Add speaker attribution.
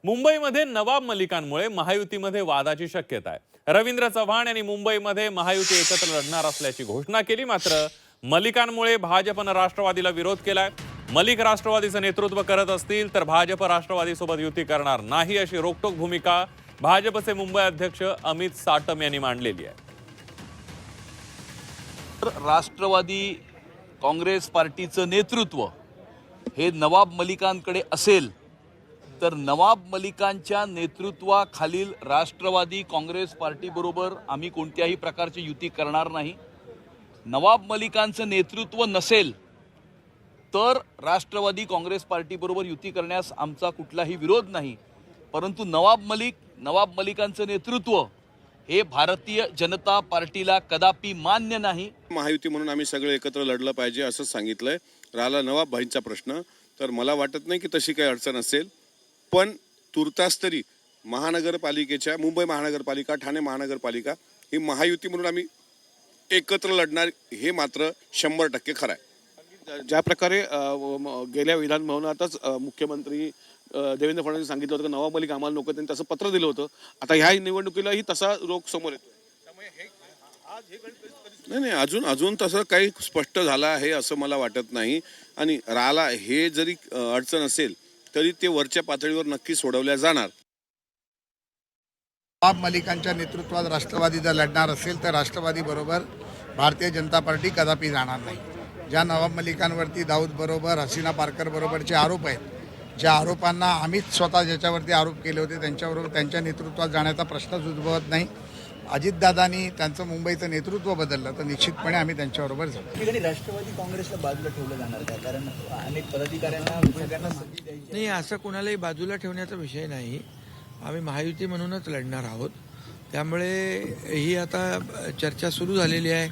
Speaker 1: मुंबईमध्ये नवाब मलिकांमुळे महायुतीमध्ये वादाची शक्यता आहे। रवींद्र चव्हाण यांनी मुंबईमध्ये महायुती एकत्र लढणार असल्याची घोषणा केली। मात्र मलिकांमुळे भाजपनं राष्ट्रवादीला विरोध केलाय। मलिक राष्ट्रवादीचं नेतृत्व करत असतील तर भाजप राष्ट्रवादीसोबत युती करणार नाही अशी रोखठोक भूमिका भाजपचे मुंबई अध्यक्ष अमित साटम यांनी मांडलेली आहे।
Speaker 2: राष्ट्रवादी काँग्रेस पार्टीचं नेतृत्व हे नवाब मलिकांकडे असेल तर नवाब मलिकांच्या नेतृत्वाखालील राष्ट्रवादी काँग्रेस पार्टीबरोबर आम्ही कोणत्याही प्रकारची युती करणार नाही। नवाब मलिकांचं नेतृत्व नसेल तर राष्ट्रवादी काँग्रेस पार्टीबरोबर युती करण्यास आमचा कुठलाही विरोध नाही। परंतु नवाब मलिकांचं नेतृत्व हे भारतीय जनता पार्टीला कदापि मान्य नाही।
Speaker 3: महायुती म्हणून आम्ही सगळे एकत्र लढलं पाहिजे असं सांगितलंय। राहिला नवाब भाईंचा प्रश्न, तर मला वाटत नाही की तशी काही अडचण असेल, पण तुर्तास तरी महानगरपालिकेच्या मुंबई महानगरपालिका, ठाणे महानगरपालिका ही महायुती म्हणून आम्ही एकत्र लढणार हे मात्र 100% खरं आहे।
Speaker 4: ज्या प्रकारे गेल्या विधान भवनातच मुख्यमंत्री देवेंद्र फडणवीस सांगितलं होतं की नवाब मलिक आम्हाला नको, त्यांनी तसं पत्र दिलं होतं। आता ह्या निवडणुकीलाही तसा रोग समोर येतो।
Speaker 3: नाही, अजून तसं काही स्पष्ट झालं आहे असं मला वाटत नाही। आणि राहिला हे जरी अडचण असेल तरी ते वरच्या पातळीवर नक्की सोडवल्या जाणार।
Speaker 5: नवाब मलिकांच्या नेतृत्वात राष्ट्रवादी जर लढणार असेल तर राष्ट्रवादी बरोबर भारतीय जनता पार्टी कदापि जाणार नाही। ज्या नवाब मलिकांवरती दाऊद बरोबर, हसीना पारकर बरोबरचे आरोप आहेत, ज्या आरोपांना आम्हीच स्वतः ज्याच्यावरती आरोप केले होते त्यांच्याबरोबर त्यांच्या नेतृत्वात जाण्याचा प्रश्नच उद्भवत नाही। अजितदादांनी त्यांचं मुंबईचं नेतृत्व बदललं तर निश्चितपणे आम्ही त्यांच्याबरोबर जाऊ।
Speaker 6: ठिकाणी राष्ट्रवादी काँग्रेसला बाजूला ठेवलं जाणार का? कारण अनेक पदाधिकाऱ्यांना सगळ्यांना संधी द्यायची
Speaker 7: नाही, असं कोणालाही बाजूला ठेवण्याचा विषय नाही। आम्ही महायुती म्हणूनच लढणार आहोत, त्यामुळे ही आता चर्चा सुरू झालेली आहे।